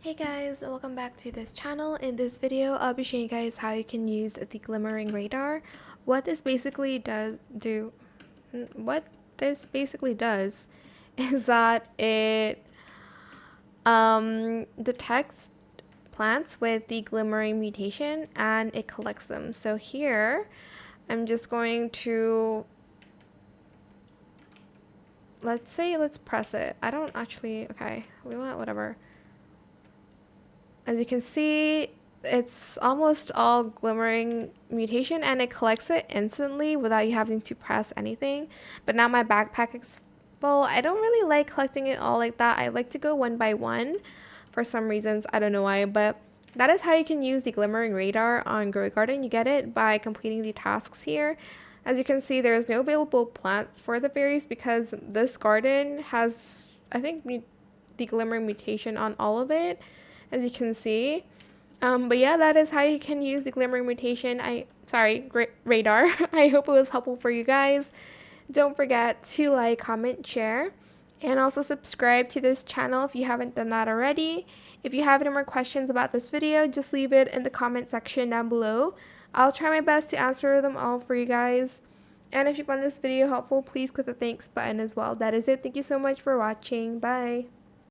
Hey guys, welcome back to this channel. In this video, I'll be showing you guys how you can use the Glimmering Radar. What this basically does is that it detects plants with the glimmering mutation and it collects them. So here, I'm just going to let's press it. I don't actually, okay, we want whatever. As you can see, it's almost all glimmering mutation and it collects it instantly without you having to press anything. But now my backpack is full. I don't really like collecting it all like that. I like to go one by one for some reasons. I don't know why, but that is how you can use the Glimmering Radar on Grow Garden. You get it by completing the tasks here. As you can see, there is no available plants for the berries because this garden has, I think, the glimmering mutation on all of it, as you can see. But yeah, that is how you can use the glimmering mutation. Radar. I hope it was helpful for you guys. Don't forget to like, comment, share, and also subscribe to this channel if you haven't done that already. If you have any more questions about this video, just leave it in the comment section down below. I'll try my best to answer them all for you guys. And if you found this video helpful, please click the thanks button as well. That is it. Thank you so much for watching. Bye.